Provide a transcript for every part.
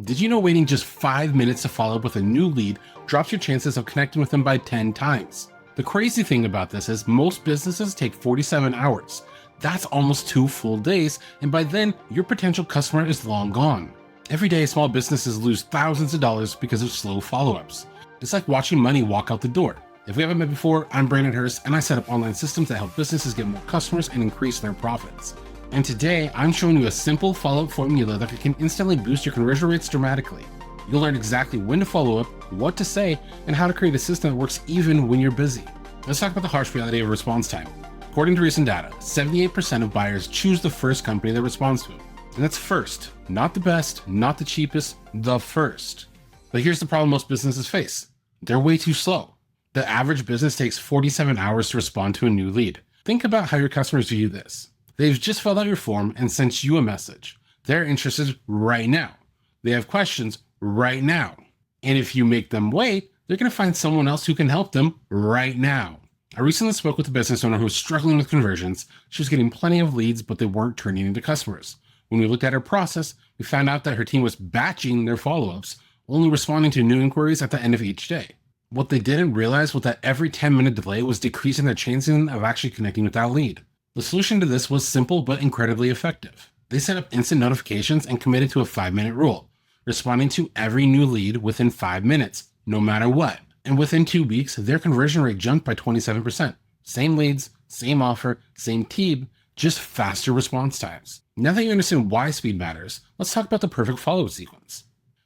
Did you know waiting just 5 minutes to follow up with a new lead drops your chances of connecting with them by 10 times? The crazy thing about this is most businesses take 47 hours. That's almost 2 full days, and by then, your potential customer is long gone. Every day, small businesses lose thousands of dollars because of slow follow-ups. It's like watching money walk out the door. If we haven't met before, I'm Brandon Hirst, and I set up online systems that help businesses get more customers and increase their profits. And today, I'm showing you a simple follow-up formula that can instantly boost your conversion rates dramatically. You'll learn exactly when to follow up, what to say, and how to create a system that works even when you're busy. Let's talk about the harsh reality of response time. According to recent data, 78% of buyers choose the first company that responds to them. And that's first, not the best, not the cheapest, the first. But here's the problem most businesses face. They're way too slow. The average business takes 47 hours to respond to a new lead. Think about how your customers view this. They've just filled out your form and sent you a message. They're interested right now. They have questions right now. And if you make them wait, they're going to find someone else who can help them right now. I recently spoke with a business owner who was struggling with conversions. She was getting plenty of leads, but they weren't turning into customers. When we looked at her process, we found out that her team was batching their follow-ups, only responding to new inquiries at the end of each day. What they didn't realize was that every 10-minute delay was decreasing their chances of actually connecting with that lead. The solution to this was simple but incredibly effective. They set up instant notifications and committed to a 5-minute rule, responding to every new lead within 5 minutes, no matter what. And within 2 weeks, their conversion rate jumped by 27%. Same leads, same offer, same team, just faster response times. Now that you understand why speed matters, let's talk about the perfect follow-up sequence.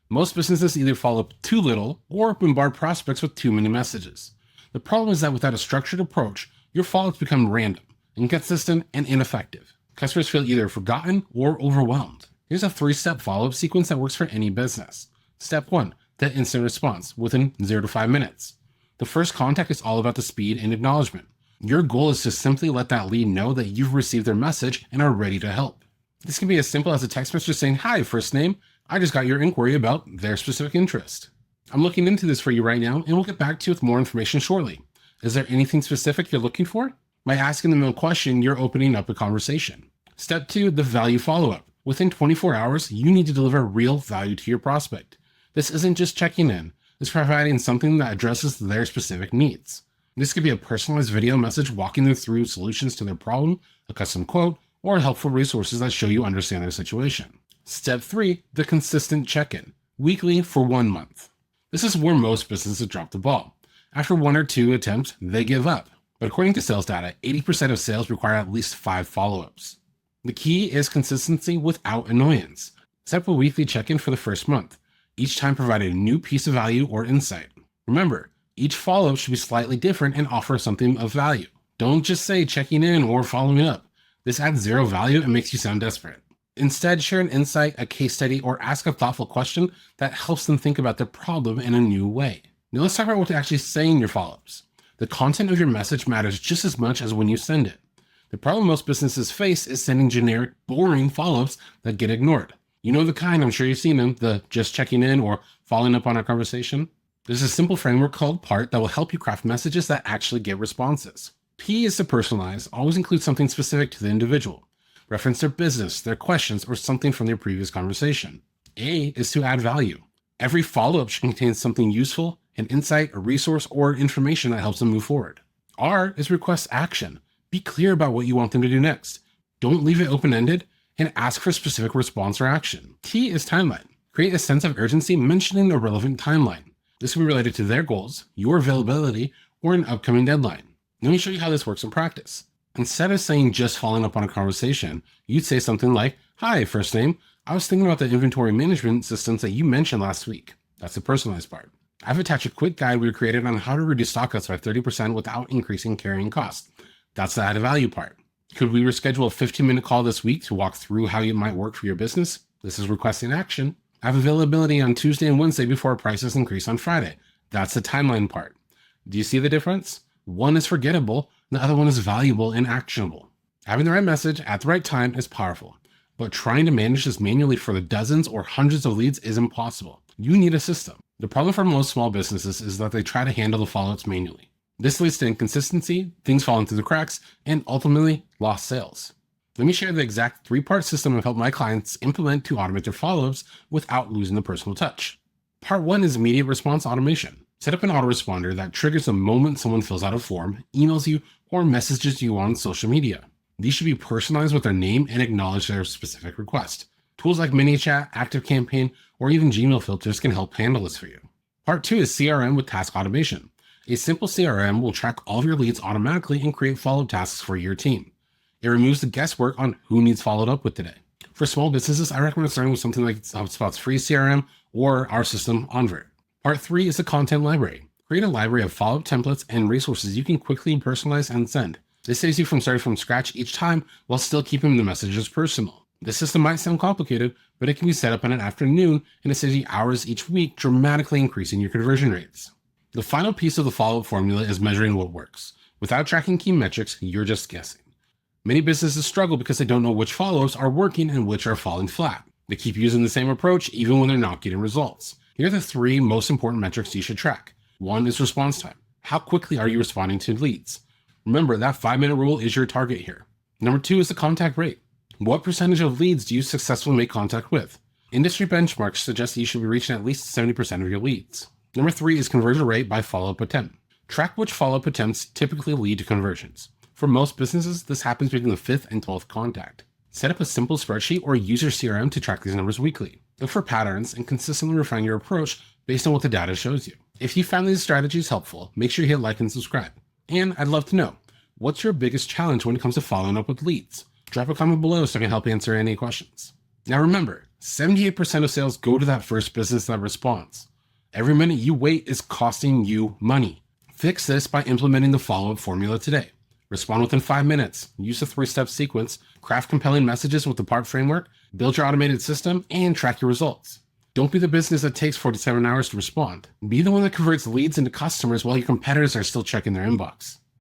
Most businesses either follow up too little or bombard prospects with too many messages. The problem is that without a structured approach, your follow-ups become random, inconsistent, and ineffective. Customers feel either forgotten or overwhelmed. Here's a 3-step follow-up sequence that works for any business. Step 1, the instant response within 0 to 5 minutes. The first contact is all about the speed and acknowledgement. Your goal is to simply let that lead know that you've received their message and are ready to help. This can be as simple as a text message saying, "Hi, first name. I just got your inquiry about their specific interest. I'm looking into this for you right now, and we'll get back to you with more information shortly. Is there anything specific you're looking for?" By asking them a question, you're opening up a conversation. Step 2, the value follow-up. Within 24 hours, you need to deliver real value to your prospect. This isn't just checking in. It's providing something that addresses their specific needs. This could be a personalized video message walking them through solutions to their problem, a custom quote, or helpful resources that show you understand their situation. Step 3, the consistent check-in, weekly for 1 month. This is where most businesses drop the ball. After 1 or 2 attempts, they give up. But according to sales data, 80% of sales require at least 5 follow-ups. The key is consistency without annoyance. Set up a weekly check-in for the first month, each time providing a new piece of value or insight. Remember, each follow-up should be slightly different and offer something of value. Don't just say checking in or following up. This adds 0 value and makes you sound desperate. Instead, share an insight, a case study, or ask a thoughtful question that helps them think about their problem in a new way. Now let's talk about what to actually say in your follow-ups. The content of your message matters just as much as when you send it. The problem most businesses face is sending generic, boring follow-ups that get ignored. You know the kind, I'm sure you've seen them, the just checking in or following up on a conversation. There's a simple framework called P.A.R.T that will help you craft messages that actually get responses. P is to personalize, always include something specific to the individual. Reference their business, their questions, or something from their previous conversation. A is to add value. Every follow-up should contain something useful, an insight, a resource, or information that helps them move forward. R is request action. Be clear about what you want them to do next. Don't leave it open-ended, and ask for a specific response or action. T is timeline. Create a sense of urgency mentioning a relevant timeline. This will be related to their goals, your availability, or an upcoming deadline. Let me show you how this works in practice. Instead of saying just following up on a conversation, you'd say something like, "Hi, first name. I was thinking about the inventory management systems that you mentioned last week." That's the personalized part. I've attached a quick guide we created on how to reduce stockouts by 30% without increasing carrying costs. That's the added value part. Could we reschedule a 15-minute call this week to walk through how it might work for your business? This is requesting action. I have availability on Tuesday and Wednesday before prices increase on Friday. That's the timeline part. Do you see the difference? One is forgettable, the other one is valuable and actionable. Having the right message at the right time is powerful, but trying to manage this manually for the dozens or hundreds of leads is impossible. You need a system. The problem for most small businesses is that they try to handle the follow-ups manually. This leads to inconsistency, things falling through the cracks, and ultimately lost sales. Let me share the exact 3-part system I've helped my clients implement to automate their follow-ups without losing the personal touch. Part 1 is immediate response automation. Set up an autoresponder that triggers the moment someone fills out a form, emails you, or messages you on social media. These should be personalized with their name and acknowledge their specific request. Tools like MiniChat, ActiveCampaign, or even Gmail filters can help handle this for you. Part 2 is CRM with task automation. A simple CRM will track all of your leads automatically and create follow-up tasks for your team. It removes the guesswork on who needs followed up with today. For small businesses, I recommend starting with something like HubSpot's free CRM or our system, Onvert. Part 3 is the content library. Create a library of follow-up templates and resources you can quickly personalize and send. This saves you from starting from scratch each time while still keeping the messages personal. This system might sound complicated, but it can be set up in an afternoon and it saves you hours each week, dramatically increasing your conversion rates. The final piece of the follow-up formula is measuring what works. Without tracking key metrics, you're just guessing. Many businesses struggle because they don't know which follow-ups are working and which are falling flat. They keep using the same approach even when they're not getting results. Here are the 3 most important metrics you should track. 1 is response time. How quickly are you responding to leads? Remember, that 5-minute rule is your target here. Number 2 is the contact rate. What percentage of leads do you successfully make contact with? Industry benchmarks suggest that you should be reaching at least 70% of your leads. Number 3 is conversion rate by follow-up attempt. Track which follow-up attempts typically lead to conversions. For most businesses, this happens between the 5th and 12th contact. Set up a simple spreadsheet or use your CRM to track these numbers weekly. Look for patterns and consistently refine your approach based on what the data shows you. If you found these strategies helpful, make sure you hit like and subscribe. And I'd love to know, what's your biggest challenge when it comes to following up with leads? Drop a comment below so I can help answer any questions. Now remember, 78% of sales go to that first business that responds. Every minute you wait is costing you money. Fix this by implementing the follow-up formula today. Respond within 5 minutes, use a 3-step sequence, craft compelling messages with the P.A.R.T framework, build your automated system, and track your results. Don't be the business that takes 47 hours to respond. Be the one that converts leads into customers while your competitors are still checking their inbox.